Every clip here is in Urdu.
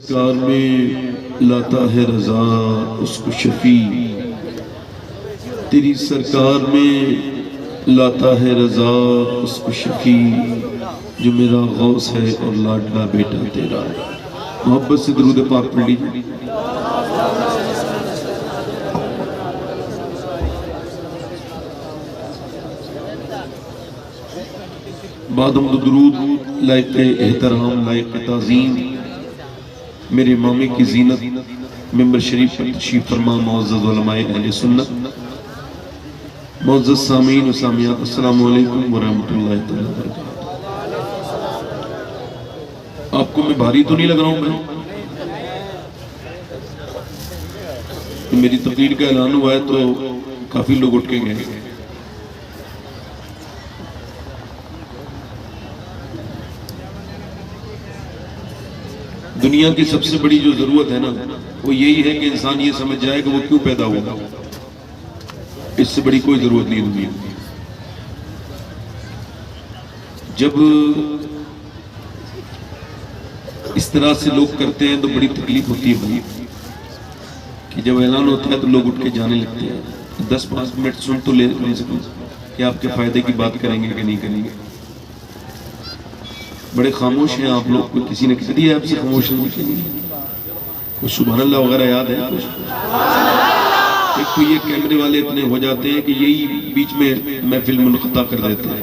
کار میں لاتا ہے رضا اس کو شفیع، تیری سرکار میں لاتا ہے رضا اس کو شفیع، جو میرا غوث ہے اور لاڈلا بیٹا تیرا۔ محبت سے درود پاک پڑھ لیجیے۔ بعد حمد و درود لائق احترام، لائق تعظیم، میرے امامے کی زینت ممبر شریف پر تشریف فرما معزز علماء اہل سنت، معزز سامعین و سامعات، السلام علیکم ورحمۃ اللہ تعالی وبرکاتہ۔ آپ کو میں بھاری تو نہیں لگ رہا ہوں؟ میں میری تقریر کا اعلان ہوا ہے تو کافی لوگ اٹھ کے گئے۔ دنیا کی سب سے بڑی جو ضرورت ہے نا، وہ یہی ہے کہ انسان یہ سمجھ جائے کہ وہ کیوں پیدا ہوا۔ اس سے بڑی کوئی ضرورت نہیں دنیا میں۔ جب اس طرح سے لوگ کرتے ہیں تو بڑی تکلیف ہوتی ہے کہ جب اعلان ہوتا ہے تو لوگ اٹھ کے جانے لگتے ہیں۔ 10-5 منٹ سن تو لے سکیں کہ آپ کے فائدے کی بات کریں گے کہ نہیں کریں گے۔ بڑے خاموش ہیں آپ لوگ، کوئی کسی نے کہہ دیا آپ سے خاموش نہیں؟ کوئی سبحان اللہ وغیرہ یاد ہے؟ ایک تو یہ کیمرے والے اتنے ہو جاتے ہیں کہ یہی بیچ میں محفل منقطع کر دیتے ہیں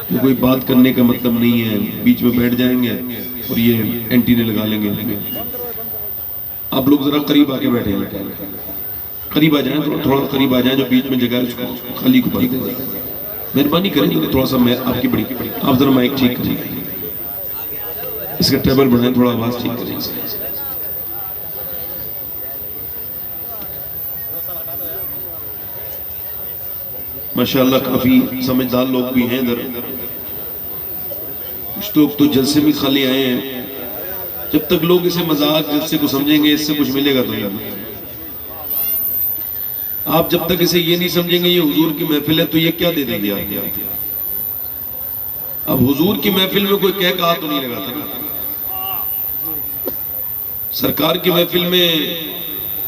کہ کوئی بات کرنے کا مطلب نہیں ہے، بیچ میں بیٹھ جائیں گے اور یہ اینٹینے لگا لیں گے۔ آپ لوگ ذرا قریب آ کے بیٹھے ہیں، قریب آ جائیں، تھوڑا قریب آ جائیں، جو بیچ میں جگہ ہے اس کو خالی کو بھر دیں۔ مہربانی کریں گے تھوڑا سا میں آپ کی بڑی آپ ذرا مائک ٹھیک کریں، اس کا ٹیبل بڑھائیں، تھوڑا آواز ٹھیک کریں۔ ماشاءاللہ کافی سمجھدار لوگ بھی ہیں ادھر، کچھ لوگ تو جلسے میں خالی آئے ہیں۔ جب تک لوگ اسے مذاق جلسے کو سمجھیں گے اس سے کچھ ملے گا تو نہیں۔ آپ جب تک اسے یہ نہیں سمجھیں گے یہ حضور کی محفل ہے تو یہ کیا دے دیں گے آپ؟ اب حضور کی محفل میں کوئی کہہ کہا تو نہیں لگا تھا، سرکار کی محفل میں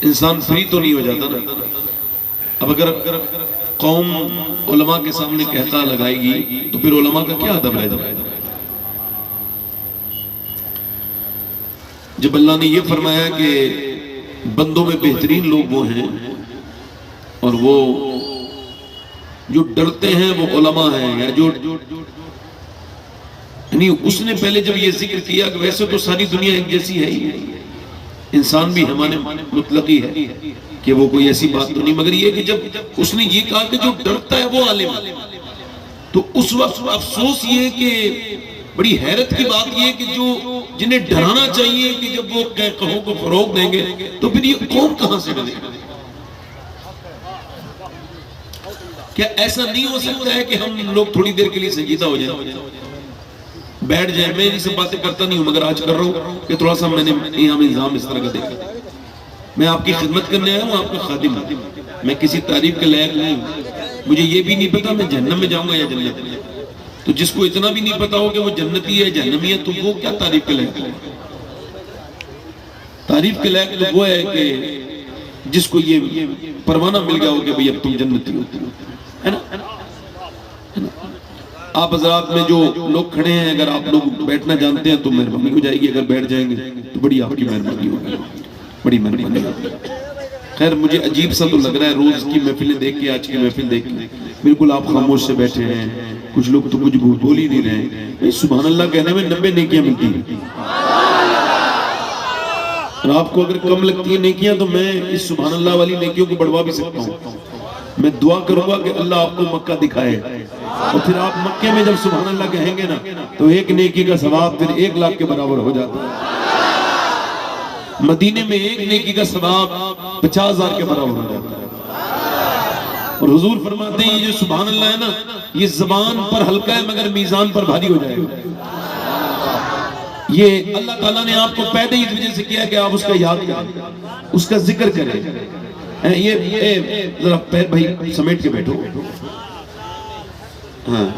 انسان فری تو نہیں ہو جاتا نا۔ اب اگر قوم علماء کے سامنے کہتا لگائے گی تو پھر علماء کا کیا ادب رہ جائے گا؟ جب اللہ نے یہ فرمایا کہ بندوں میں بہترین لوگ وہ ہیں اور وہ جو ڈرتے ہیں وہ علماء ہیں، یا جو یعنی اس نے پہلے جب یہ ذکر کیا کہ ویسے تو ساری دنیا ایک جیسی ہے ہی، انسان بھی ہمارے مطلق ہی ہے کہ وہ کوئی ایسی بات تو نہیں، مگر یہ کہ جب اس نے یہ کہا کہ جو ڈرتا ہے وہ عالم ہے، تو اس وقت افسوس یہ کہ بڑی حیرت کی بات یہ کہ جو جنہیں ڈرانا چاہیے کہ جب وہ کہوں کو فروغ دیں گے تو پھر یہ قوم کہاں سے ڈرے گا؟ کیا ایسا نہیں ہو سکتا ہے کہ ہم لوگ تھوڑی دیر کے لیے سنجیدہ ہو جائیں، بیٹھ جائیں؟ میں یہ سب باتیں کرتا نہیں ہوں مگر آج کر رہا ہوں کہ تھوڑا سا میں نے یہاں میں نظام اس طرح کا دیکھا۔ میں آپ کی خدمت کرنے آیا ہوں، آپ کا خادم ہوں، میں کسی تعریف کے لائق نہیں ہوں۔ مجھے یہ بھی نہیں پتا میں جہنم میں جاؤں گا یا جنت میں، تو جس کو اتنا بھی نہیں پتا ہو کہ وہ جنتی ہے جہنمی ہے تو وہ کیا تعریف کے لائق ہے؟ تعریف کے لائق تو وہ ہے کہ جس کو یہ پروانہ مل گیا ہو کہ بھئی اب تم جنتی ہو، ہے نا؟ آپ حضرات میں جو لوگ کھڑے ہیں اگر آپ لوگ بیٹھنا جانتے ہیں تو مہربانی ہو جائے گی، اگر بیٹھ جائیں گے تو بڑی آپ کی مہربانی ہوگی، بڑی مہربانی ہوگی۔ خیر مجھے عجیب سا تو لگ رہا ہے روز کی محفلیں دیکھ کے، آج کی محفل دیکھ کے بالکل آپ خاموش سے بیٹھے ہیں، کچھ لوگ تو کچھ بول ہی نہیں رہے ہیں۔ سبحان اللہ کہنے میں 90 نیکیاں ملتی ہیں، اور آپ کو اگر کم لگتی ہیں نیکیاں تو میں اس سبحان اللہ والی نیکیوں کو بڑھوا بھی سکتا ہوں۔ میں دعا کروں گا کہ اللہ آپ کو مکہ دکھائے، اور پھر آپ مکے میں جب سبحان اللہ کہیں گے نا تو ایک نیکی کا ثواب پھر 1 لاکھ کے برابر ہو جاتا ہے۔ مدینے میں ایک نیکی کا ثواب 50,000 کے برابر ہو جاتا ہے۔ اور حضور فرماتے ہیں یہ جو سبحان اللہ ہے نا یہ زبان پر ہلکا ہے مگر میزان پر بھاری ہو جائے گا۔ یہ اللہ تعالیٰ نے آپ کو پیدا ہی اس وجہ سے کیا کہ آپ اس کا یاد کریں، اس کا ذکر کریں۔ یہ ذرا پیر بھائی سمیٹ کے بیٹھو، ہاں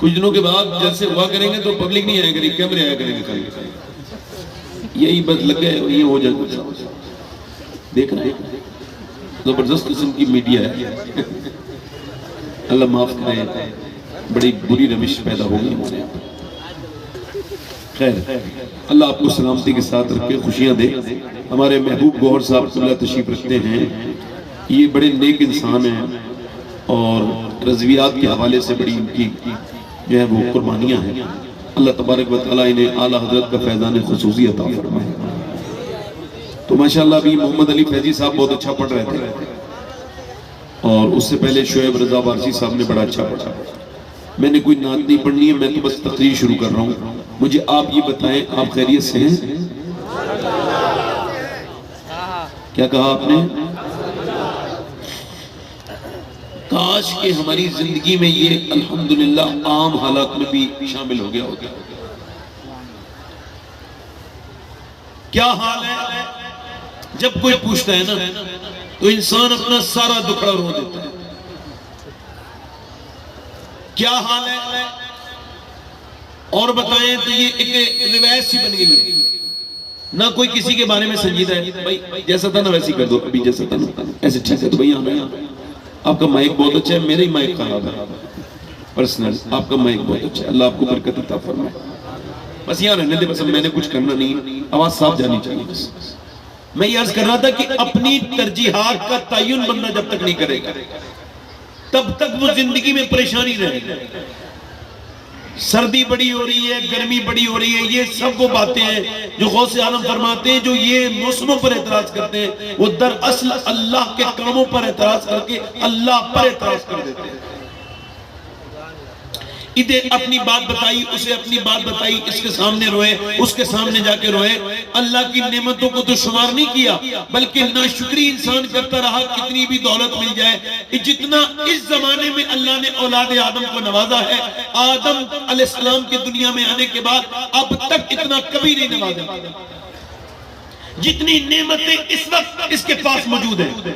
کچھ دنوں کے بعد جلسے ہوا کریں گے تو پبلک نہیں آیا کرے، کیمرے آیا کریں گے۔ یہی بس لگ گئے یہ ہو جائے. دیکھ رہے ہیں زبردست قسم کی میڈیا ہے. اللہ معاف کرے, بڑی بری روش پیدا ہو گئی ہمارے یہاں. خیر, اللہ آپ کو سلامتی کے ساتھ رکھے, خوشیاں دے. ہمارے محبوب گوہر صاحب اللہ تشریف رکھتے ہیں. یہ بڑے نیک انسان ہیں اور رضویات کے حوالے سے بڑی ان کی جو ہے وہ قربانیاں ہیں. اللہ تبارک و تعالیٰ انہیں اعلیٰ حضرت کا فیضان خصوصی عطا فرمائے. تو ماشاءاللہ ابھی محمد علی فیضی صاحب بہت اچھا پڑھ رہے تھے اور اس سے پہلے شعیب رضا وارسی صاحب نے بڑا اچھا پڑھا. میں نے کوئی نعت نہیں پڑھنی ہے, میں تو بس تقریر شروع کر رہا ہوں. مجھے آپ یہ بتائیں, آپ خیریت سے ہیں؟ کیا کہا آپ نے؟ کاش کہ ہماری زندگی میں یہ الحمدللہ عام حالات میں بھی شامل ہو گیا ہوگا. کیا حال ہے جب کوئی پوچھتا ہے نا تو انسان اپنا سارا دکھڑا رو دیتا ہے. کیا حال ہے اور بتائیں تو یہ ایک روایت سی بن گئی ہے. نہ کوئی کسی کے بارے میں سنجیدہ ہے, بھائی جیسا تھا نا ویسے کر دو, ابھی جیسا تھا نا ایسے ٹھیک ہے. تو بھائی یہاں آپ کا مائک بہت اچھا ہے, میرا ہی مائک خراب ہے پرسنل, آپ کا مائک بہت اچھا ہے, اللہ آپ کو برکت عطا فرمائے. بس یہاں رہنے دے, بس میں نے کچھ کرنا نہیں, آواز صاف جانی چاہیے. بس میں یہ عرض کر رہا تھا کہ اپنی ترجیحات کا تعین بندہ جب تک نہیں کرے گا تب تک وہ زندگی میں پریشانی رہے گا. سردی بڑی ہو رہی ہے, گرمی بڑی ہو رہی ہے, یہ سب وہ باتیں ہیں جو غوث عالم فرماتے ہیں جو یہ موسموں پر اعتراض کرتے ہیں وہ دراصل اللہ کے کاموں پر اعتراض کر کے اللہ پر اعتراض کر دیتے ہیں. ادھر اپنی بات بتائی, اسے اپنی بات بتائی, اس کے سامنے روئے, اس کے سامنے جا کے روئے. اللہ کی نعمتوں کو تو شمار نہیں کیا بلکہ ناشکری انسان کرتا رہا. کتنی بھی دولت مل جائے, جتنا اس زمانے میں اللہ نے اولاد آدم کو نوازا ہے, آدم علیہ السلام کے دنیا میں آنے کے بعد اب تک اتنا کبھی نہیں نوازا. جتنی نعمتیں اس وقت اس کے پاس موجود ہیں,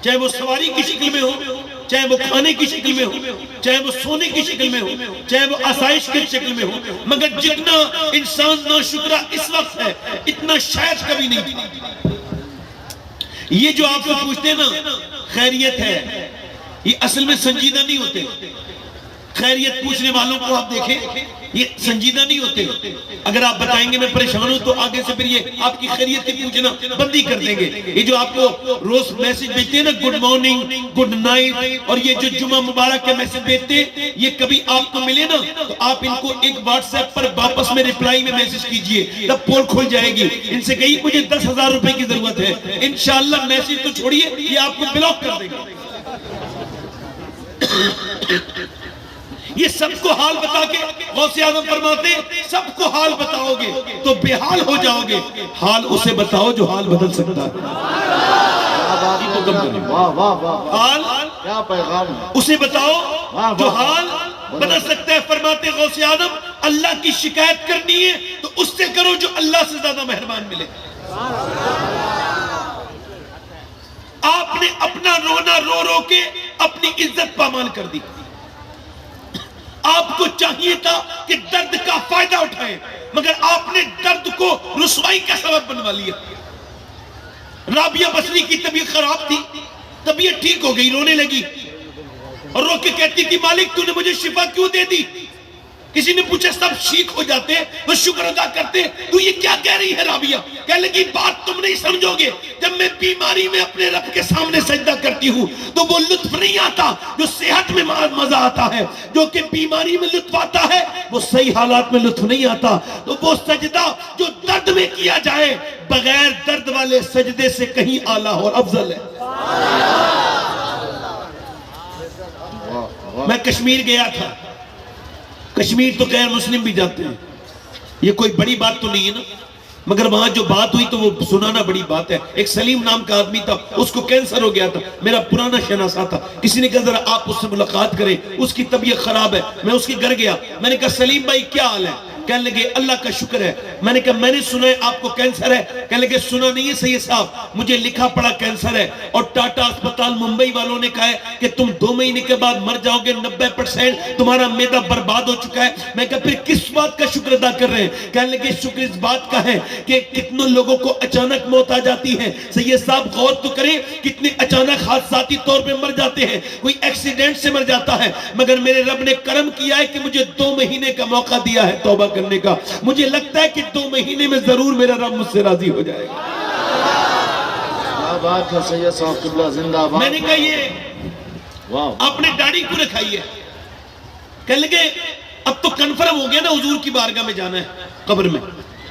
چاہے وہ سواری کی شکل میں ہو, چاہے وہ کھانے کی شکل میں ہو, چاہے وہ سونے کی شکل میں ہو, چاہے وہ آسائش کی شکل میں ہو, مگر جتنا انسان ناشکرہ اس وقت ہے اتنا شاید کبھی نہیں تھا. یہ جو آپ کو پوچھتے ہیں نا خیریت ہے, یہ اصل میں سنجیدہ نہیں ہوتے. خیریت پوچھنے والوں کو آپ دیکھیں یہ سنجیدہ نہیں ہوتے. اگر آپ بتائیں گے میں پریشان ہوں تو آگے سے پھر یہ آپ کی خیریت کی پوچھنا بندی کر دیں گے. یہ جو آپ کو روز میسج بھیجتے ہیں نا گڈ مارننگ, گڈ نائٹ, اور یہ جو جمعہ مبارک کے میسج بھیجتے ہیں, یہ کبھی آپ کو ملے نا تو آپ ان کو ایک واٹس ایپ پر واپس میں ریپلائی میں میسج کیجئے, تب پول کھل جائے گی. ان سے کہیے مجھے 10,000 روپے کی ضرورت ہے, انشاءاللہ میسج تو چھوڑیے یہ آپ کو بلاک کر دے گا. یہ سب کو حال بتا کے غوث اعظم فرماتے سب کو حال بتاؤ گے تو بے حال ہو جاؤ گے. حال اسے بتاؤ جو حال بدل سکتا ہے. حال اسے بتاؤ جو حال بدل سکتا ہے. فرماتے غوث اعظم اللہ کی شکایت کرنی ہے تو اس سے کرو جو اللہ سے زیادہ مہربان ملے. آپ نے اپنا رونا رو رو کے اپنی عزت پامال کر دی. آپ کو چاہیے تھا کہ درد کا فائدہ اٹھائیں مگر آپ نے درد کو رسوائی کا سبب بنوا لیا. رابعہ بصری کی طبیعت خراب تھی, طبیعت ٹھیک ہو گئی, رونے لگی اور رو کے کہتی تھی مالک تو نے مجھے شفا کیوں دے دی. کسی نے پوچھا سب ٹھیک ہو جاتے تو شکر ادا کرتے, تو یہ کیا کہہ رہی ہے رابعہ؟ کہنے لگی بات تم نہیں سمجھو گے, جب میں بیماری میں اپنے رب کے سامنے سجدہ کرتی ہوں تو وہ لطف نہیں آتا جو صحت میں مزہ آتا ہے. جو کہ بیماری میں لطف آتا ہے وہ صحیح حالات میں لطف نہیں آتا. تو وہ سجدہ جو درد میں کیا جائے بغیر درد والے سجدے سے کہیں اعلیٰ اور افضل ہے. میں کشمیر گیا تھا, کشمیر تو غیر مسلم بھی جاتے ہیں, یہ کوئی بڑی بات تو نہیں ہے نا, مگر وہاں جو بات ہوئی تو وہ سنانا بڑی بات ہے. ایک سلیم نام کا آدمی تھا, اس کو کینسر ہو گیا تھا, میرا پرانا شناسا تھا. کسی نے کہا ذرا آپ اس سے ملاقات کریں, اس کی طبیعت خراب ہے. میں اس کے گھر گیا, میں نے کہا سلیم بھائی کیا حال ہے؟ کہنے لگے اللہ کا شکر ہے. میں نے کہا میں نے سنا ہے آپ کو کینسر ہے. کہنے لگے سنا نہیں ہے سید صاحب, مجھے لکھا پڑا کینسر ہے, اور ٹاٹا اسپتال ممبئی والوں نے کہا ہے کہ تم 2 مہینے کے بعد مر جاؤ گے, 90% تمہارا معدہ برباد ہو چکا ہے. میں کہا پھر کس بات کا شکر ادا کر رہے ہیں؟ کہنے لگے شکر اس بات کا ہے کہ کتنوں لوگوں کو اچانک موت آ جاتی ہے. سید صاحب غور تو کریں, کتنے اچانک حادثاتی طور پہ مر جاتے ہیں, کوئی ایکسیڈنٹ سے مر جاتا ہے, مگر میرے رب نے کرم کیا ہے کہ مجھے 2 مہینے کا موقع دیا ہے توبہ کرنے کا. مجھے لگتا ہے کہ 2 مہینے میں ضرور میرا رب مجھ سے راضی ہو جائے گا. بات ہے سید صاحب قبلہ زندہ باد. میں نے کہا یہ آپ نے داڑھی کیوں رکھائی ہے؟ کہنے لگے اب تو کنفرم ہو گیا نا حضور کی بارگاہ میں جانا ہے, قبر میں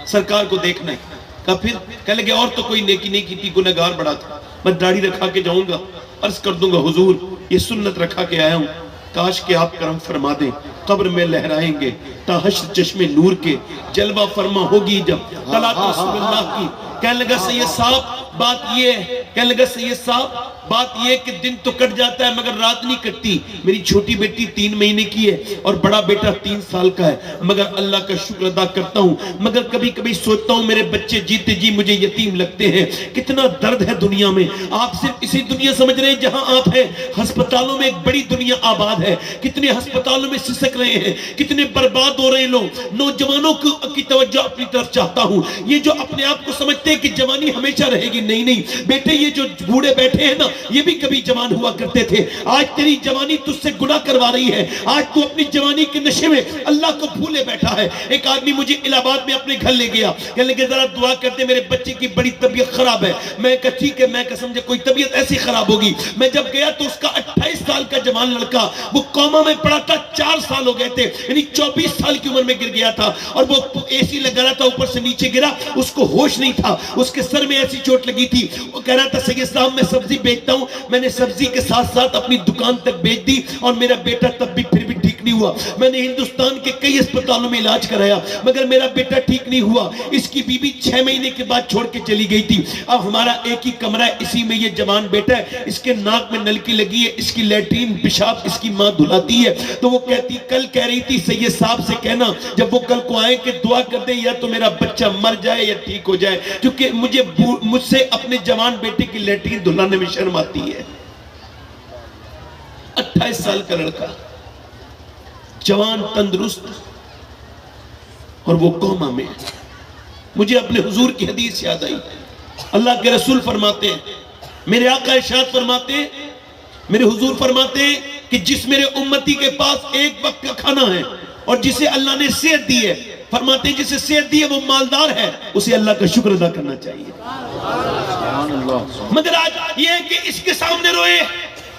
سرکار کو دیکھنا ہے. کہا پھر؟ کہنے لگے اور تو کوئی نیکی نہیں کی تھی, گنہگار بڑا تھا, میں داڑھی رکھا کے جاؤں گا, عرض کر دوں گا حضور یہ سنت رکھا کے آیا ہوں, کاش کہ آپ کرم فرما دیں, قبر میں لہرائیں گے تا حشر چشم نور کے, جلوہ فرما ہوگی جب طلعت رسول اللہ کی. کہنے لگا سید صاحب بات یہ ہے, کہنے لگا سید صاحب بات یہ ہے کہ دن تو کٹ جاتا ہے مگر رات نہیں کٹتی. میری چھوٹی بیٹی 3 مہینے کی ہے اور بڑا بیٹا 3 سال کا ہے, مگر اللہ کا شکر ادا کرتا ہوں. مگر کبھی کبھی سوچتا ہوں میرے بچے جیتے جی مجھے یتیم لگتے ہیں. کتنا درد ہے دنیا میں. آپ صرف اسی دنیا سمجھ رہے ہیں جہاں آپ ہیں, ہسپتالوں میں ایک بڑی دنیا آباد ہے. کتنے ہسپتالوں میں سسک رہے ہیں, کتنے برباد ہو رہے ہیں لوگ. نوجوانوں کی توجہ اپنی طرف چاہتا ہوں. یہ جو اپنے آپ کو سمجھتے ہیں کہ جوانی ہمیشہ رہے گی, نہیں نہیں بیٹے, یہ جو بوڑھے بیٹھے ہیں نا یہ بھی کبھی جوان ہوا کرتے تھے. آج تیری جوانی تجھ سے گناہ کروا رہی ہے. آج تو اپنی جوانی کے نشے میں اللہ کو بھولے بیٹھا ہے. ایک آدمی مجھے الہ آباد میں اپنے گھر لے گیا, کہنے لگے ذرا دعا کرتے میرے بچے کی بڑی طبیعت خراب ہے. میں کہا ٹھیک ہے, میں کہا سمجھے کوئی طبیعت ایسی خراب ہوگی. میں جب گیا تو اس کا 28 سال کا جوان لڑکا, وہ کوما میں پڑا تھا, 4 سال ہو گئے تھے, یعنی 24 سال کی عمر میں گر گیا تھا, اور وہ اے سی لگا رہا تھا, اوپر سے نیچے گرا, اس کو ہوش نہیں تھا, اس کے سر میں ایسی چوٹ لگی تھی. وہ کہہ رہا تھا سید صاحب میں سبزی بیچتا ہوں, میں نے سبزی کے ساتھ ساتھ اپنی دکان تک بیچ دی, اور میرا بیٹا تب بھی پھر بھی ٹھیک نہیں ہوا. میں نے ہندوستان کے کئی اسپتالوں میں علاج کرایا مگر میرا بیٹا ٹھیک نہیں ہوا. اس کی بیوی 6 مہینے کے بعد چھوڑ کے چلی گئی تھی. اب ہمارا ایک ہی کمرہ ہے, اسی میں یہ جوان بیٹا ہے, اس کے ناک میں نلکی لگی ہے, اس کی لیٹرین پیشاب اس کی ماں دھلاتی ہے. تو وہ کہتی, کل کہہ رہی تھی سید صاحب سے کہنا جب وہ کل کو آئے کہ دعا کر دیں یا تو میرا بچہ مر جائے یا ٹھیک ہو جائے, کیونکہ مجھ سے اپنے جوان بیٹے کی لیٹرین دھلانے میں شرم آتی ہے. 28 سال کا لڑکا, جوان, تندرست, اور وہ کوما میں. مجھے اپنے حضور کی حدیث یاد آئی. اللہ کے رسول فرماتے ہیں, میرے آقا ارشاد فرماتے ہیں, میرے حضور فرماتے ہیں کہ جس میرے امتی کے پاس ایک وقت کا کھانا ہے اور جسے اللہ نے صحت دی ہے, فرماتے ہیں جسے صحت دی ہے وہ مالدار ہے, اسے اللہ کا شکر ادا کرنا چاہیے. مگر آج یہ ہے کہ اس کے سامنے روئے,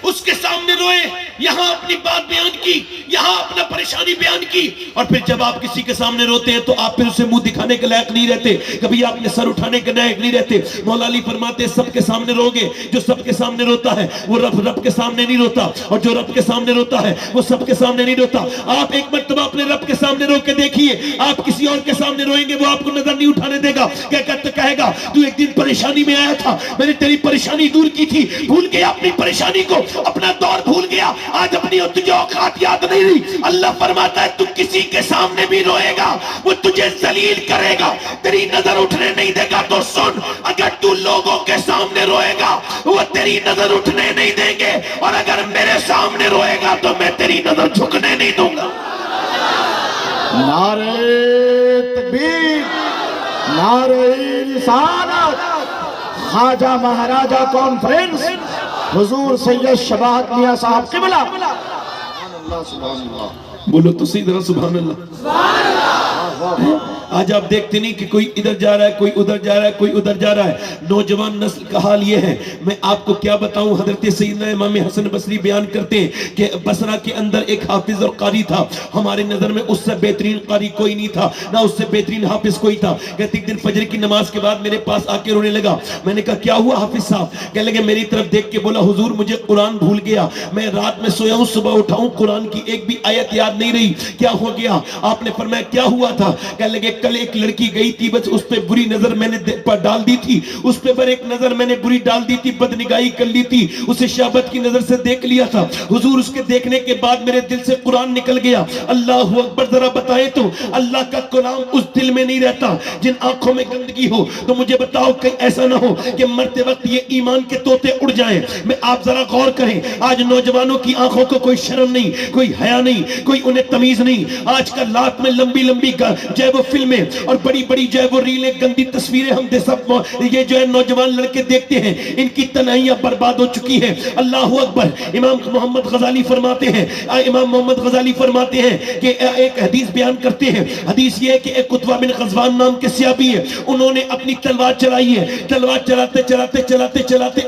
اس کے سامنے روئے, یہاں اپنی بات بیان کی, یہاں اپنا پریشانی بیان کی, اور پھر جب آپ کسی کے سامنے روتے ہیں تو آپ پھر اسے منہ دکھانے کے لائق نہیں رہتے, کبھی آپ نے سر اٹھانے کے لائق نہیں رہتے. مولا علی فرماتے ہیں سب کے سامنے رو گے, جو سب کے سامنے روتا ہے وہ رب کے سامنے نہیں روتا, اور جو رب کے سامنے روتا ہے وہ سب کے سامنے نہیں روتا. آپ ایک مرتبہ اپنے رب کے سامنے رو کے دیکھیے, آپ کسی اور کے سامنے روئیں گے وہ آپ کو نظر نہیں اٹھانے دے گا. کہے گا تو ایک دن پریشانی میں آیا تھا, میں نے تیری پریشانی دور کی تھی, بھول گیا اپنی پریشانی کو, اپنا دور بھول گیا, آج اپنی تجھے اوقات یاد نہیں رہی. اللہ فرماتا ہے تو کسی کے سامنے بھی روئے گا وہ تجھے ذلیل کرے گا, تیری نظر اٹھنے نہیں دے گا. تو سن, اگر تو لوگوں کے سامنے روئے گا وہ تیری نظر اٹھنے نہیں دیں گے, اور اگر میرے سامنے روئے گا تو میں تیری نظر جھکنے نہیں دوں گا. نعرہ تکبیر, نعرہ رسالت. خواجہ مہاراجہ کانفرنس, حضور سید شباہت میاں صاحب قبلہ. بولو تو صحیح طرح سبحان اللہ. آج آپ دیکھتے نہیں کہ کوئی ادھر جا رہا ہے, کوئی ادھر جا رہا ہے, کوئی ادھر جا رہا ہے. نوجوان نسل کا حال یہ ہے, میں آپ کو کیا بتاؤں. حضرت سیدنا امام حسن بصری بیان کرتے ہیں کہ بصرہ کے اندر ایک حافظ اور قاری تھا. ہمارے نظر میں اس سے بہترین قاری کوئی نہیں تھا, نہ اس سے بہترین حافظ کوئی تھا. کہتے ایک دن فجر کی نماز کے بعد میرے پاس آ کے رونے لگا. میں نے کہا کیا ہوا حافظ صاحب؟ کہنے لگے میری طرف دیکھ کے بولا حضور مجھے قرآن بھول گیا, میں رات میں سویا ہوں, صبح اٹھا ہوں, قرآن کی ایک بھی آیت یاد نہیں رہی, کیا ہو گیا؟ آپ نے فرمایا کیا ہوا تھا؟ کہنے لگے کل ایک لڑکی گئی تھی بس اس پہ بری نظر میں نے ڈال دی تھی, اس پہ ایک نظر میں نے بری ڈال دی تھی, بدنگاہی کر لی تھی, اسے شہوت کی نظر سے دیکھ لیا تھا. حضور اس کے دیکھنے کے بعد میرے دل سے قرآن نکل گیا. اللہ اکبر, ذرا بتائیں تو اللہ کا کلام اس دل میں نہیں رہتا جن آنکھوں میں گندگی ہو. تو مجھے بتاؤ کہیں ایسا نہ ہو کہ مرتے وقت یہ ایمان کے طوطے اڑ جائیں. میں آپ ذرا غور کریں, آج نوجوانوں کی آنکھوں کو کوئی شرم نہیں, کوئی حیا نہیں, کوئی انہیں تمیز نہیں. آج کل رات میں لمبی لمبی جو ہے وہ فلمیں اور بڑی بڑی جو ہے وہ ریلیں, گندی تصویریں ہم سب یہ جو ہے نوجوان لڑکے دیکھتے ہیں, ان کی تنہائیاں برباد ہو چکی ہیں. اللہ اکبر. امام محمد غزالی فرماتے ہیں کہ ایک حدیث بیان کرتے ہیں. حدیث یہ ہے کہ ایک عتبہ بن غزوان نام کے صحابی ہے, انہوں نے اپنی تلوار چلائی ہے. تلوار چلاتے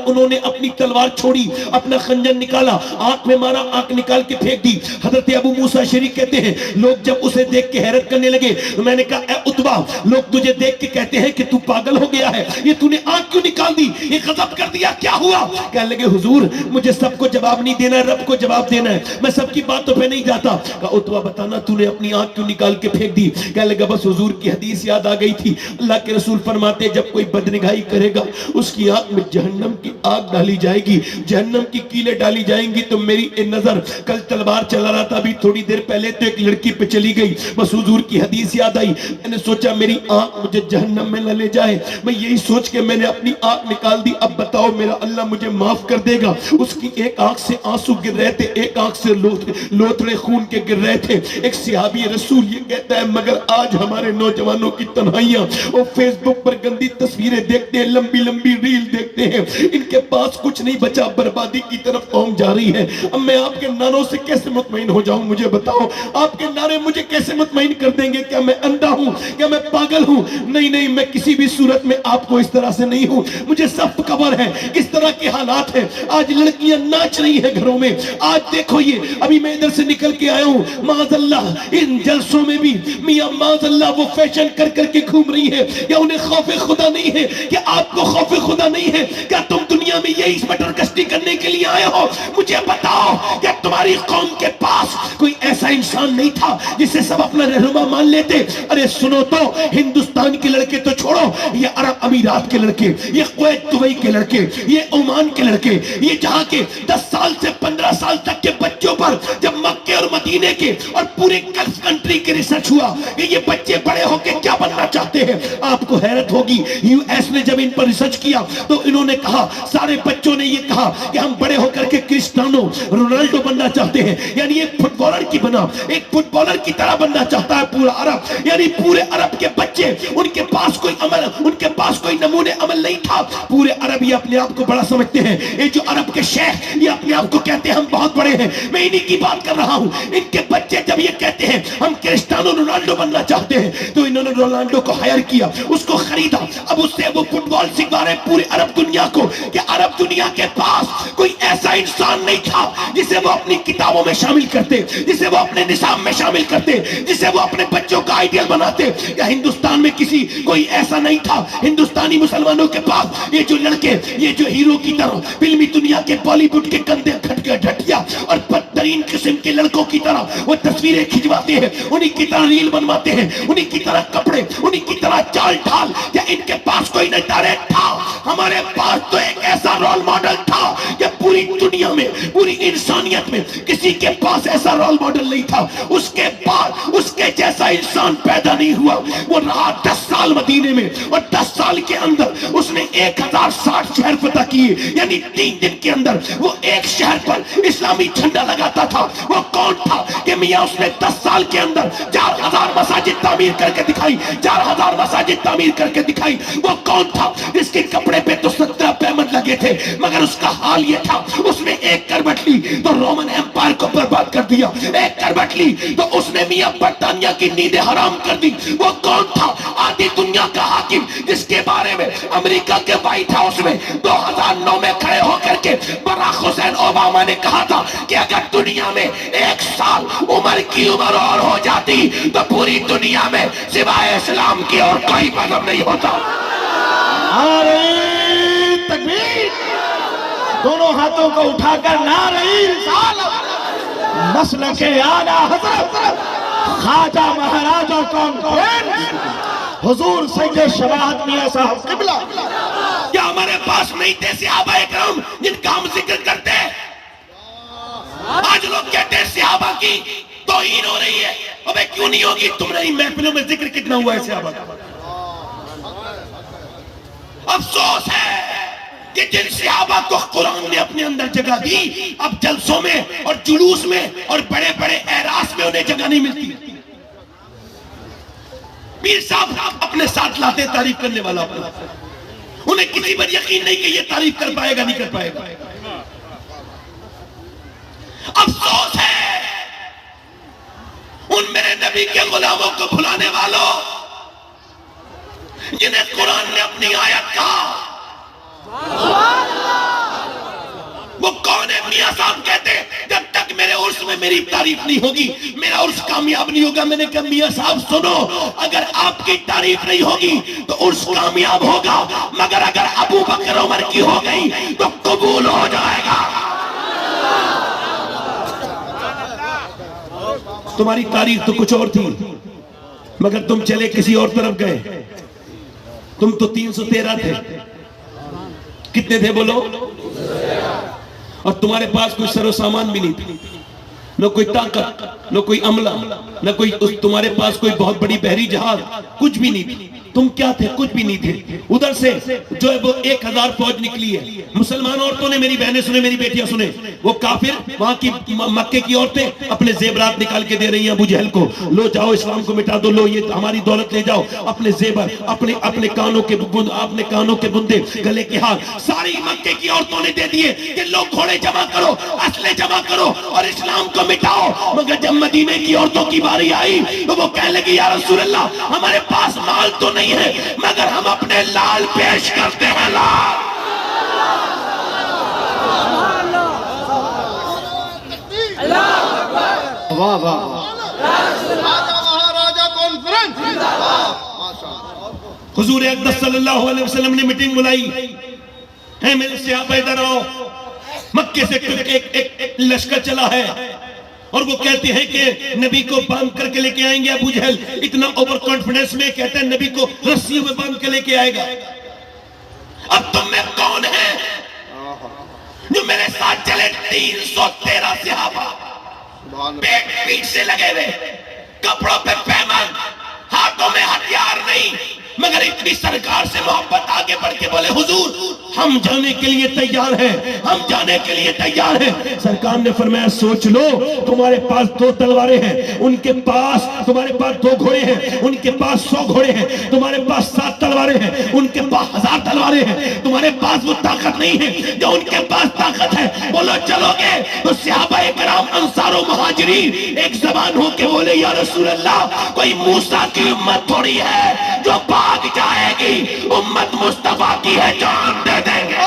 انہوں نے اپنی تلوار چھوڑی, اپنا خنجر نکالا, آنکھ میں مارا, آنکھ نکال کے پھینک دی. حضرت ابو موسیٰ شریف کہتے ہیں لوگ جب اسے دیکھ کے حیرت کرنے لگے, میں نے کہا اے عتبہ, لوگ تجھے دیکھ کے کہتے ہیں کہ تو پاگل ہو گیا ہے, یہ تو نے آنکھ کیوں نکال دی, یہ غضب کر دیا, کیا ہوا؟ کہنے لگے حضور مجھے سب کو جواب نہیں دینا ہے, رب کو جواب دینا ہے, میں سب کی باتوں پہ نہیں جاتا. کہا عتبہ بتانا تو نے اپنی آنکھ کیوں نکال کے پھینک دی؟ کہنے لگا بس حضور کی حدیث یاد آ گئی تھی, اللہ کے رسول فرماتے جب کوئی بدنگاہی کرے گا اس کی آنکھ میں جہنم کی آگ ڈالی جائے گی, جہنم کی کیلیں ڈالی جائیں گی. تو میری نظر کل تلوار چلا رہا تھا, ابھی تھوڑی دیر پہلے تو ایک لڑکی پہ چلی گئی, بس حضور کی حدیث یاد آئی, میں نے سوچا میری آنکھ مجھے جہنم میں نہ لے جائے, میں یہی سوچ کے میں نے اپنی آنکھ نکال دی. اب بتاؤ میرا اللہ مجھے معاف کر دے گا؟ اس کی ایک آنکھ سے آنسو گر رہے تھے, ایک آنکھ سے لوتھڑے خون کے گر رہے تھے. ایک صحابی رسول یہ کہتا ہے مگر آج ہمارے نوجوانوں کی تنہائیاں, وہ فیس بک پر گندی تصویریں دیکھتے ہیں, لمبی لمبی ریل دیکھتے ہیں, ان کے پاس کچھ نہیں بچا, بربادی کی طرف قوم جا رہی ہے. اب میں آپ کے نعروں سے کیسے مطمئن ہو جاؤں؟ مجھے بتاؤ آپ کے نعرے مجھے کیسے مطمئن کر دیں گے؟ کیا میں اندھا ہوں؟ کیا میں پاگل ہوں؟ نہیں, میں کسی بھی صورت میں آپ کو اس طرح سے نہیں ہوں. مجھے سب خبر ہے کس طرح کے حالات ہیں. آج لڑکیاں ناچ رہی ہیں گھروں میں, آج دیکھو یہ ابھی میں ادھر سے نکل کے آیا ہوں, معاذ اللہ ان جلسوں میں بھی میاں معاذ اللہ وہ فیشن کر کے گھوم رہی ہے. یا انہیں خوف خدا نہیں ہے؟ کہ آپ کو خوف خدا نہیں ہے؟ کیا تم دنیا میں یہی بٹر کشتی کرنے کے لیے آئے ہو؟ مجھے بتاؤ کہ تمہاری قوم کے پاس کوئی ایسا انسان نہیں تھا جسے سب اپنا رہنما مان لیتے؟ ارے سنو تو, ہندوستان کے لڑکے تو چھوڑو, یہ عرب امارات کے لڑکے, یہ کویت دبئی کے لڑکے, یہ عمان کے لڑکے, یہ جہاں کے 10 سال سے 15 سال تک کے بچوں پر جب مکے اور مدینے کے اور پورے گلف کنٹری کے ریسرچ ہوا کہ یہ بچے بڑے ہو کے کیا بننا چاہتے ہیں, آپ کو حیرت ہوگی یو ایس نے جب ان پر ریسرچ کیا تو انہوں نے کہا, سارے بچوں نے یہ کہا کہ ہم بڑے ہو کر کے کرسٹیانو رونالڈو بننا چاہتے ہیں. یعنی ایک فٹ بالر کی طرح بننا چاہتا ہے پورا عرب. یعنی پورے عرب کے بچے, ان کے پاس کوئی نمونے عمل نہیں تھا. پورے عرب یہ اپنے آپ کو بڑا سمجھتے ہیں. یہ جو عرب کے شیخ یہ اپنے آپ کو کہتے ہیں ہم بہت بڑے ہیں, میں انہی کی بات کر رہا ہوں. ان کے بچے جب یہ کہتے ہیں ہم کرسٹیانو رونالڈو بننا چاہتے ہیں, تو انہوں نے رونالڈو کو ہائر کیا, اس کو خریدا, اب اس سے وہ فٹ بال سکھا رہے پورے عرب دنیا کو کہ عرب دنیا کے پاس کوئی ایسا انسان نہیں تھا جسے وہ اپنی کتابوں میں شامل کرتے, جسے وہ اپنے نصاب میں شامل کرتے, جسے وہ اپنے بچوں کا آئیڈیل بناتے. یا ہندوستان میں کوئی ایسا نہیں تھا. ہندوستانی مسلمانوں کے پاس یہ جو لڑکے, یہ جو ہیرو کی طرح فلمی دنیا کے بالی ووڈ کے کندھے کھٹکے ڈھٹیا اور بدترین قسم کے لڑکوں کی طرح وہ تصویریں کھنچواتے ہیں, انہی کی طرح ریل بنواتے ہیں, انہی کی طرح کپڑے, انہی کی طرح چال ڈھال. یا ان کے پاس کوئی نہیں تھا. ہمارے پاس تو ایک ایسا رول ماڈل تھا کہ پوری دنیا میں, پوری انسانیت میں کسی کے پاس ایسا رول ماڈل نہیں تھا. اس کے بعد اس کے جیسا انسان پیدا نہیں ہوا. وہ رہا 10 سال مدینے میں, اور 10 سال کے اندر اس نے 1060 شہر فتح کیے. یعنی 3 دن کے اندر وہ ایک شہر پر اسلامی جھنڈا لگاتا تھا. وہ کون تھا کہ میاں اس نے 10 سال کے اندر 4000 مساجد تعمیر کر کے دکھائی, 4000 مساجد تعمیر کر کے دکھائی. وہ کون تھا جس کے کپڑے پہ تو 17 پیمنٹ لگے تھے, مگر اس کا حال یہ تھا اس نے ایک کربٹ لی تو رومن ایمپائر کو برباد کر دیا, ایک کربٹ لی تو اس نے میاں برطانیہ کی نیندیں حرام کر دی. وہ کون تھا آدھی دنیا کا حاکم جس کے بارے میں امریکہ کے وائٹ ہاؤس میں 2009 میں کھڑے ہو کر کے براک حسین اوباما نے کہا تھا کہ اگر دنیا میں 1 سال عمر کی عمر اور ہو جاتی تو پوری دنیا میں سوائے اسلام کی اور کوئی مذہب نہیں ہوتا. نعرہ تکبیر, دونوں ہاتھوں کو اٹھا کر نعرہ رسالت, مسلک اعلیٰ حضرت خواجہ مہاراجہ کانفرنس حضور سید شباہت میاں صاحب قبلہ کیا ہمارے پاس نہیں تھے صحابہ اکرام جن کا ہم ذکر کرتے ہیں؟ آج لوگ کہتے ہیں صحابہ کی توہین ہو رہی ہے. ابے کیوں نہیں ہوگی؟ تمہاری محفلوں میں ذکر کتنا ہوا ہے صحابہ کا. افسوس ہے کہ جن صحابہ کو قرآن نے اپنے اندر جگہ دی، اب جلسوں میں اور جلوس میں اور بڑے بڑے اعراس میں انہیں جگہ نہیں ملتی. پیر صاحب اپنے ساتھ لاتے تعریف کرنے والا اپنا، انہیں کسی پر یقین نہیں کہ یہ تعریف کر پائے گا نہیں کر پائے گا. افسوس ہے ان میرے نبی کے غلاموں کو بھلانے والوں جنہیں قرآن نے اپنی آیت کہا. وہ کون ہے؟ میاں صاحب کہتے جب تک میرے عرس میں میری تعریف نہیں ہوگی میرا عرس کامیاب نہیں ہوگا. میں نے کہا میاں صاحب سنو، اگر آپ کی تعریف نہیں ہوگی تو عرس کامیاب ہوگا، مگر اگر ابو بکر عمر کی ہو گئی تو قبول ہو جائے گا. تمہاری تاریخ تو کچھ اور تھی، مگر تم چلے کسی اور طرف گئے. تم تو 313 تھے. کتنے تھے بولو؟ اور تمہارے پاس کوئی سر و سامان بھی نہیں تھا، نہ کوئی طاقت، نہ کوئی عملہ، نہ کوئی تمہارے پاس کوئی بہت بڑی بحری جہاز، کچھ بھی نہیں تھی. تم کیا تھے؟ کچھ بھی نہیں تھے. ادھر سے جو ہے وہ 1000 فوج نکلی ہے. مسلمان عورتوں نے، میری بہنیں سنیں، میری بیٹیاں سنیں، وہ کافر وہاں کی مکے کی عورتیں اپنے زیورات نکال کے دے رہی ہیں ابو جہل کو. لو جاؤ اسلام کو مٹا دو، لو یہ ہماری دولت لے جاؤ، اپنے زیور، اپنے کانوں کے بندے، گلے کے ہار ساری مکے کی عورتوں نے دے دیے کہ لوگ گھوڑے جمع کرو، اسلحے جمع کرو اور اسلام کو مٹاؤ. مگر جب مدینے کی عورتوں کی باری آئی تو وہ کہنے لگی یا رسول اللہ ہمارے پاس مال تو نہیں ہے مگر ہم اپنے لال پیش کرتے ہیں. لال واہ واہ مہاراجہ کانفرنس. حضور اقدس صلی اللہ علیہ وسلم نے میٹنگ بلائی ہے. میرے صحابہ ادھر آؤ. مکے سے ایک لشکر چلا ہے اور وہ کہتے ہیں کہ نبی کو باندھ کر کے لے کے آئیں گے. ابو جہل اتنا اوور کانفیڈنس میں کہتا ہے نبی کو رسیوں میں باندھ کے لے کے آئے گا. اب تم میں کون ہے جو میرے ساتھ چلے؟ 313 صحابہ پیٹ پیٹ سے لگے ہوئے، کپڑوں پہ پیمان، ہاتھوں میں ہتھیار نہیں، مگر اتنی سرکار سے محبت. آگے بڑھ کے بولے حضور ہم جانے کے لیے تیار ہیں، ہم جانے کے لیے تیار ہیں. سرکار نے فرمایا سوچ لو، تمہارے پاس 2 تلواریں ہیں، ان کے پاس، تمہارے پاس 2 گھوڑے ہیں، ان کے پاس 100 گھوڑے ہیں، تمہارے پاس 7 تلواریں ہیں، ان کے پاس 1000 تلواریں ہیں. تمہارے پاس وہ طاقت نہیں ہے جو ان کے پاس طاقت ہے. بولو چلو گے؟ تو صحابہ کرام انصار و مہاجرین ایک زبان ہو کے بولے یا رسول اللہ کوئی موسیٰ کی امت تھوڑی ہے جو بھاگ جائے گی، امت مصطفیٰ کی ہے، جان دے دیں گے.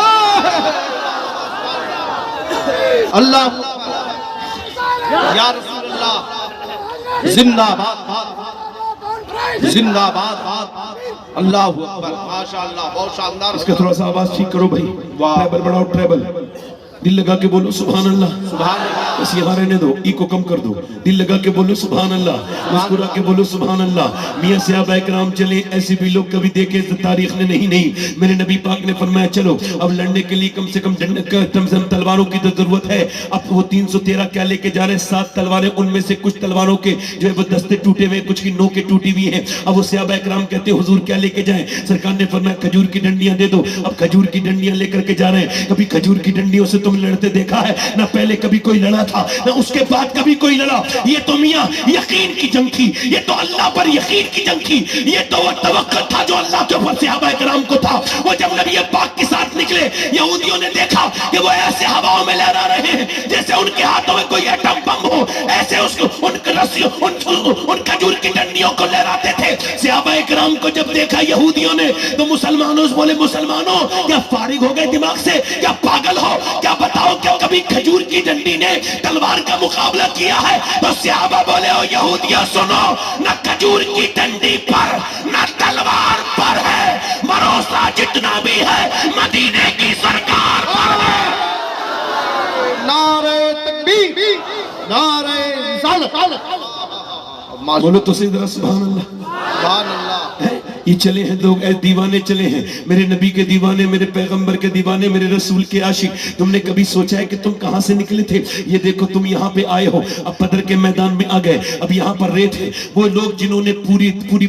اللہ یا رسول اللہ زندہ باد، زندہ باد. اللہ اکبر، ماشاءاللہ، بہت شاندار. اس کا تھوڑا سا آواز ٹھیک کرو بھائی. ٹریبل بڑھاؤ، ٹریبل. دل لگا کے بولو سبحان اللہ. سبحان اللہ. بس یہاں رہنے دو، ای کو کم کر دو. دل لگا کے بولو سبحان اللہ، مسکرا کے بولو سبحان اللہ. میاں صحابہ کرام چلے، ایسے بھی لوگ کبھی دیکھے تاریخ نے نہیں. میرے نبی پاک نے فرمایا چلو اب لڑنے کے لیے کم سے کم تلواروں کی تو ضرورت ہے. اب وہ 313 کیا لے کے جا رہے ہیں؟ 7 تلواریں. ان میں سے کچھ تلواروں کے جو ہے وہ دستے ٹوٹے ہوئے، کچھ کی نوکیں ٹوٹی ہوئی ہیں. اب وہ صحابہ کرام کہتے ہیں حضور کیا لے کے جائیں؟ سرکار نے فرمایا کھجور کی ڈنڈیاں دے دو. اب کھجور کی ڈنڈیاں لے کر کے جا رہے ہیں. کبھی کھجور کی ڈنڈیوں سے تم لڑتے دیکھا ہے؟ نہ پہلے کبھی کوئی لڑا تھا، نہ اس کے بعد کبھی کوئی لڑا. یہ تو میاں یقین کی جنگ تھی، یہ تو اللہ پر یقین کی جنگ تھی، یہ تو وہ توکل تھا جو اللہ کے اوپر صحابہ کرام کو تھا. وہ جب نبی پاک کے ساتھ نکلے، یہودیوں نے دیکھا کہ وہ ایسے ہواؤں میں لہرا رہے ہیں جیسے ان کے ہاتھوں میں کوئی ایٹم بم ہو. ایسے ان کھجور کی ڈنڈیوں کو لہراتے تھے. صحابہ کرام کو جب دیکھا یہودیوں نے تو مسلمانوں سے بولے مسلمانوں کیا فارغ ہو گئے دماغ سے؟ کیا پاگل ہو؟ کیا بتاؤ کیا کبھی کھجور کی ڈنڈی نے تلوار کا مقابلہ کیا ہے؟ تو صحابہ بولے او یہودیاں سنو، نہ کھجور کی ڈنڈی پر نہ تلوار پر ہے، بھروسہ جتنا بھی ہے مدینے کی سرکار پر ہے. نعرہ تکبیر، نعرہ رسالت. بولو تو صحیح ذرا سبحان اللہ. سبحان اللہ. یہ چلے ہیں لوگ اے دیوانے چلے ہیں، میرے نبی کے دیوانے، میرے پیغمبر کے دیوانے، میرے رسول کے عاشق. تم نے کبھی سوچا ہے کہ تم کہاں سے نکلے تھے؟ یہ دیکھو تم یہاں پہ آئے ہو، اب بدر کے میدان میں آ گئے، اب یہاں پر ریت ہے. وہ لوگ جنہوں نے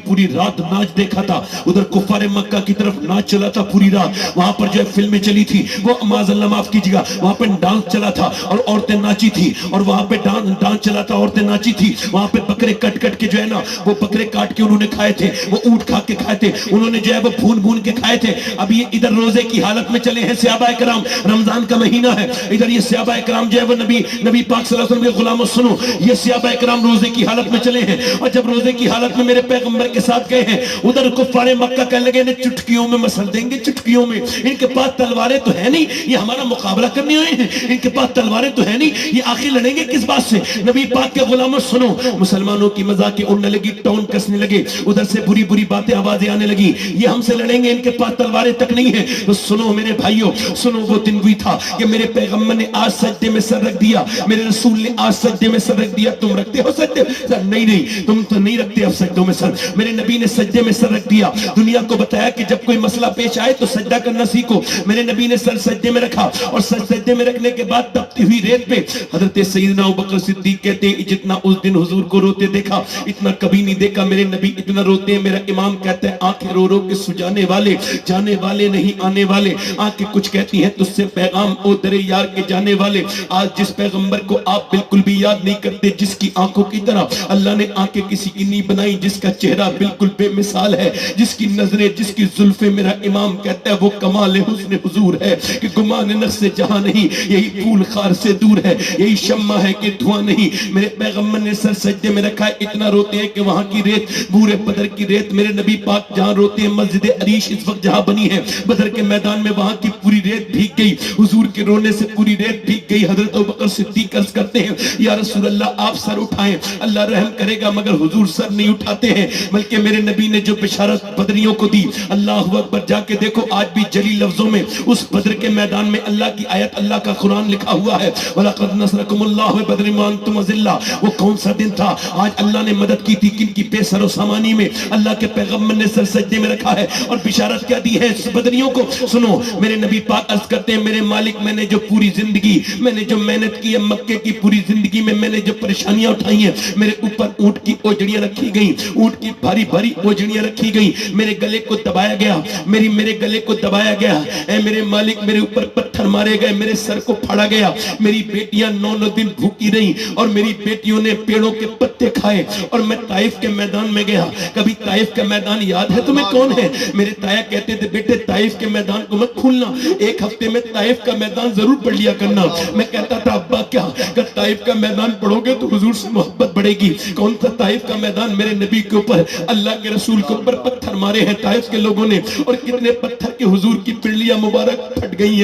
پوری رات ناچ دیکھا تھا، ادھر کفار مکہ کی طرف ناچ چلا تھا پوری رات، وہاں پر جو ہے فلمیں چلی تھی، وہ معاذ اللہ معاف کیجیے گا، وہاں پہ ڈانس چلا تھا اور عورتیں ناچی تھی، اور وہاں پہ ڈانس چلا تھا، عورتیں ناچی تھی، وہاں پہ بکرے کٹ کے جو ہے نا وہ بکرے کاٹ کے انہوں نے کھائے تھے، وہ اونٹ کھا کے کھائے تھے، انہوں نے جو ہے وہ بھون کے کھائے تھے. اب یہ ادھر روزے کی حالت میں چلے ہیں صحابہ کرام، رمضان کا مہینہ ہے، ادھر یہ صحابہ کرام جو ہے وہ نبی پاک صلی اللہ علیہ وسلم کے غلاموں سنو، یہ صحابہ کرام روزے کی حالت میں چلے ہیں، اور جب روزے کی حالت میں میرے پیغمبر کے ساتھ گئے ہیں، ادھر کفار مکہ کہنے لگے انہیں چٹکیوں میں مسل دیں گے، چٹکیوں میں، ان کے پاس تلواریں تو ہے نہیں، یہ ہمارا مقابلہ کرنے آئے ہیں، ان کے پاس تلواریں تو ہے نہیں، یہ آخر لڑیں گے کس بات سے؟ نبی پاک کے غلاموں سنو، مسلمانوں کی مذاقیں اڑنے لگی، ٹون کسنے لگے، ادھر سے بری باتیں آوازیں آنے لگی، یہ ہم سے لڑیں گے، ان کے پاس تلواریں تک نہیں ہیں. تو سنو میرے بھائیوں، سنو وہ دن بھی تھا کہ میرے پیغمبر نے آج سجدے میں سر رکھ دیا، میرے رسول نے آج سجدے میں سر رکھ دیا. تم رکھتے ہو سجدے سر؟ نہیں، تم تو نہیں رکھتے اب سجدوں میں سر. میرے نبی نے سجدے میں سر رکھ دیا، دنیا کو بتایا کہ جب کوئی مسئلہ پیش آئے تو سجدہ کرنا سیکھو. میرے نبی نے سر سجدے میں رکھا، اور سر سجدے میں رکھنے کے بعد تپتی ہوئی ریت پہ حضرت سیدنا ابوبکر صدیق کہتے ہیں جتنا اس دن حضور کو روتے دیکھا اتنا کبھی نہیں دیکھا. میرے نبی اتنا روتے ہیں، میرا امام کہتا ہے آنکھیں رو کے سجانے والے، جانے والے نہیں آنے والے. آنکھیں کچھ کہتی ہیں تجھ سے پیغام او درے یار کے جانے والے. آج جس پیغمبر کو آپ بالکل بھی یاد نہیں کرتے، جس کی آنکھوں کی طرح اللہ نے آنکھیں کسی کی نہیں بنائی، جس کا چہرہ بالکل بے مثال ہے، جس کی نظریں، جس کی زلفیں، میرا امام کہتا ہے وہ کمال حسن حضور ہے کہ گمان نفس سے جہاں نہیں، یہی پھول خار سے دور ہے، یہی شمع ہے کہ دھواں نہیں. میرے پیغمبر نے سر سجدے میں رکھا ہے، اتنا روتے ہیں کہ وہاں کی ریت، بورے بدر کی ریت، میرے نبی پاک جہاں روتے ہیں، مسجد عریش اس وقت جہاں بنی ہے بدر کے میدان میں، وہاں کی پوری ریت بھیگ گئی، حضور کے رونے سے پوری ریت بھیگ گئی. حضرت ابوبکر صدیق عرض کرتے ہیں یا رسول اللہ آپ سر اٹھائیں، اللہ رحم کرے گا، مگر حضور سر نہیں اٹھاتے ہیں. بلکہ میرے نبی نے جو بشارت بدریوں کو دی، اللہ اکبر، جا کے دیکھو آج بھی جلی لفظوں میں اس بدر کے میدان میں اللہ کی آیت، اللہ کا قرآن لکھا ہوا ہے، وَلَقَدْ نَصْرَكُمُ اللَّهُ بِبَدْرٍ وَأَنْتُمْ أَذِلَّةٌ. وہ کون سا دن تھا؟ آج اللہ نے مدد کی تھی کن کی؟ بے سر و سامانی میں. اللہ کے پیغمبر نے سر سجدے میں رکھا ہے اور بشارت کیا دی ہے اس بدریوں کو. سنو میرے نبی پاک عرض کرتے ہیں میرے مالک، میں نے جو پوری زندگی، میں نے جو محنت کی ہے مکے کی پوری زندگی میں نے جو پریشانیاں اٹھائی ہیں، میرے اوپر اونٹ کی اوجڑیاں رکھی گئیں، اونٹ کی بھاری اوجڑیاں رکھی گئیں، میرے گلے کو دبایا گیا، میرے گلے کو دبایا گیا. اے میرے مالک، میرے اوپر پتھر مارے گئے، میرے سر کو پھاڑا گیا، میری بیٹیاں 9 دن بھوکی رہیں، اور میری بیٹیوں نے پیڑوں کے پتے کھائے، اور میں طائف کے میدان میں گیا. کبھی طائف کا میدان یاد ہے تمہیں کون ہے؟ میرے تایا کہتے تھے بیٹے طائف کے میدان کو مت کھولنا، ایک ہفتے میں طائف کا میدان ضرور پڑھ لیا کرنا. میں کہتا تھا ابا کیا کہ طائف کا میدان پڑھو گے تو حضور سے محبت بڑھے گی. کون سا طائف کا میدان؟ میرے نبی کے اوپر، اللہ کے رسول کے اوپر پتھر مارے ہیں طائف کے لوگوں نے، اور کتنے پتھر کے حضور کی پنڈلیاں مبارک پھٹ گئی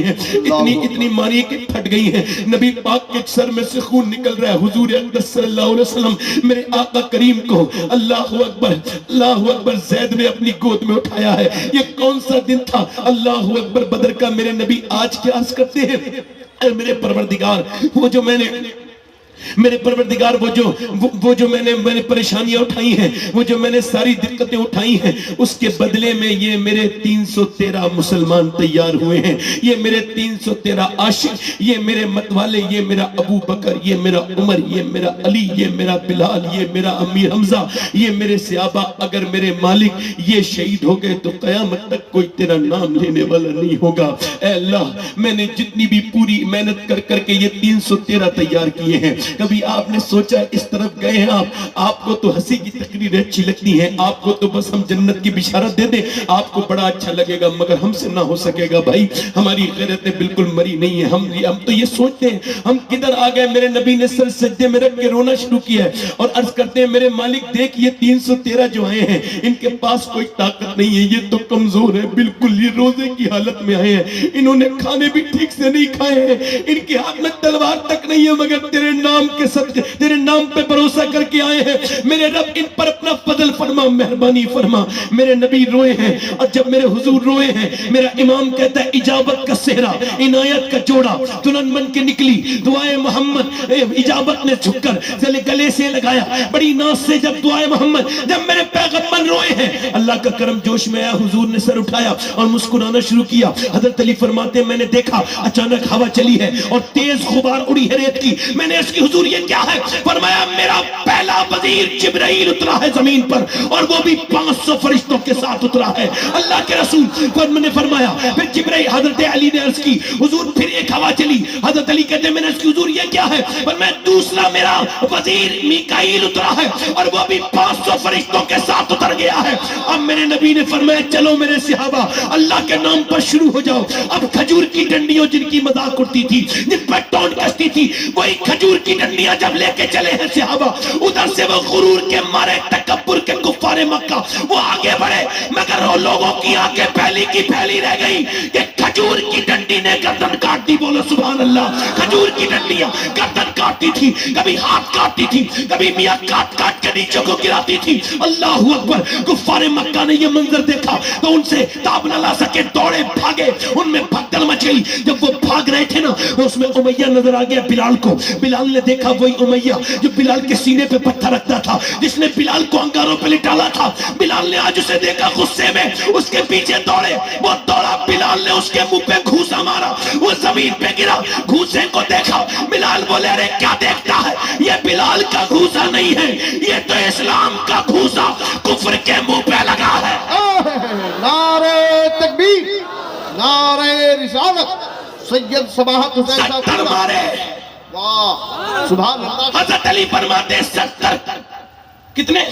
ہیں، اتنی ماری کہ پھٹ گئی ہیں. نبی پاک کے سر میں سے خون نکل رہا ہے. حضور اقدس صلی اللہ علیہ وسلم میرے آقا کریم کو اللہ اکبر زید نے اپنی گود میں اٹھایا ہے. یہ کون سا دن تھا؟ اللہ اکبر بدر کا. میرے نبی آج کیا عرض کرتے ہیں؟ اے میرے پروردگار، وہ جو میں نے میرے پروردگار وہ جو میں نے پریشانیاں اٹھائی ہیں، وہ جو میں نے ساری دقتیں اٹھائی ہیں، اس کے بدلے میں یہ میرے 313 مسلمان تیار ہوئے ہیں، یہ میرے 313 عاشق، یہ میرے متوالے، یہ میرا ابو بکر، یہ میرا عمر، یہ میرا علی، یہ میرا بلال، یہ میرا امیر حمزہ، یہ میرے صحابہ. اگر میرے مالک یہ شہید ہو گئے تو قیامت تک کوئی تیرا نام لینے والا نہیں ہوگا. اے اللہ، میں نے جتنی بھی پوری محنت کر کے یہ 313 تیار کیے ہیں. کبھی آپ نے سوچا اس طرف گئے ہیں آپ کو تو ہنسی کی تقریریں اچھی لگتی ہیں، آپ کو تو بس ہم جنت کی بشارت دے دیں آپ کو بڑا اچھا لگے گا، مگر ہم سے نہ ہو سکے گا بھائی. ہماری غیرتیں بالکل مری نہیں ہیں. ہم تو یہ سوچتے ہیں ہم کدھر آ گئے. میرے نبی نے سر سجدے میں رکھ کے رونا شروع کیا ہے اور عرض کرتے ہیں میرے مالک دیکھ یہ 313 جو آئے ہیں ان کے پاس کوئی طاقت نہیں ہے، یہ تو کمزور ہے بالکل، یہ روزے کی حالت میں آئے ہیں، انہوں نے کھانے بھی ٹھیک سے نہیں کھائے ہیں، ان کے ہاتھ میں تلوار تک نہیں ہے، مگر تیرے نام نام کے صدقے تیرے نام پہ بھروسہ کر کے آئے ہیں میرے رب ان پر اپنا فضل فرما مہربانی فرما میرے نبی روئے ہیں اور جب میرے حضور روئے ہیں میرا امام کہتا ہے اجابت کا صحرا عنایت کا جوڑا دلہن بن کے نکلی دعائے محمد اجابت نے جھک کر گلے سے لگایا بڑی ناز سے جب دعائے محمد جب میرے پیغمبر روئے ہیں اللہ کا کرم جوش میں آیا حضور نے سر اٹھایا اور مسکرانا شروع کیا حضرت علی فرماتے ہیں میں نے دیکھا اچانک ہوا چلی ہے اور تیز غبار اڑی ہے ریت کی میں نے اس کی حضور یہ کیا ہے فرمایا میرا پہلا وزیر جبرائیل اترا ہے زمین پر اور وہ بھی 500 فرشتوں کے ساتھ اترا ہے اللہ کے رسول نے فرمایا پھر جبرائیل حضرت علی نے عرض کی حضور پھر ایک ہوا چلی حضرت علی کہتے ہیں میں نے اس کی حضور یہ کیا ہے فرمایا دوسرا میرا وزیر میکائیل اترا ہے اور وہ بھی 500 فرشتوں کے ساتھ اتر گیا ہے اب میرے نبی نے فرمایا چلو میرے صحابہ اللہ کے نام پر شروع ہو جاؤ اب کھجور کی ڈنڈیوں جن کی مذاق اڑتی تھی جن پر ٹون کستی تھی وہی کھجور کی ڈنڈیاں جب لے کے چلے ہیں صحابہ ادھر سے وہ غرور کے مارے تکبر کے کفار مکہ وہ آگے بڑھے مگر وہ لوگوں کی آنکھیں پھیلی کی پھیلی رہ گئی کہ کھجور کی ڈنڈی نے گردن کاٹ دی بولو سبحان اللہ کھجور کی ڈنڈیاں گردن کاٹتی تھی کبھی ہاتھ کاٹتی تھی کبھی میاں کاٹ کاٹ کے نیچے کو گراتی تھی اللہ اکبر کفار مکہ نے یہ منظر دیکھا تو ان سے تاب نہ لا سکے دوڑے بھاگے ان میں بھگدڑ مچ گئی جب وہ بھاگ رہے تھے نا اس میں امیہ نظر آ گیا بلال کو بلال نے دیکھا وہی امیہ جو بلال کے سینے پہ پتھر رکھتا تھا جس نے بلال کو انگاروں پہ لٹالا تھا بلال نے آج اسے دیکھا غصے میں اس کے پیچھے دوڑے وہ دوڑا بلال نے اس کے منہ پہ گھوسا مارا وہ زمین پہ گرا گھوسے کو دیکھا بلال بولے ارے کیا دیکھتا ہے یہ بلال کا گھوسا نہیں ہے یہ تو اسلام کا گھوسا کفر کے منہ پہ لگا ہے نعرہ تکبیر نعرہ رسالت سید سباحت حسین صاحب 70 مارے واہ سبحان اللہ حضرت علی فرماتے 70 کتنے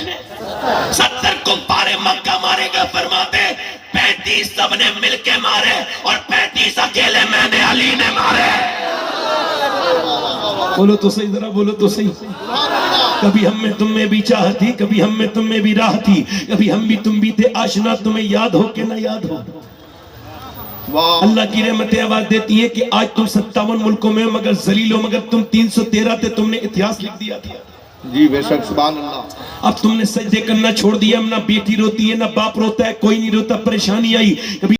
70 کفار مکہ مارے گا فرماتے 35 سب نے مل کے مارے اور 35 اکیلے میں نے علی نے مارے بولو تو صحیح ذرا بولو تو صحیح کبھی ہم میں تم میں بھی چاہت تھی کبھی ہم میں تم میں بھی راہ تھی کبھی ہم بھی تم بھی تھے آشنا تمہیں یاد ہو کہ نہ یاد ہو اللہ کی رحمتیں آواز دیتی ہیں کہ آج تم 57 ملکوں میں مگر ذلیل ہو مگر تم 313 تھے تم نے اتہاس لکھ دیا تھا جی بے شک سبحان اللہ اب تم نے سجدے کرنا چھوڑ دیا نہ بیٹی روتی ہے نہ باپ روتا ہے کوئی نہیں روتا پریشانی آئی کبھی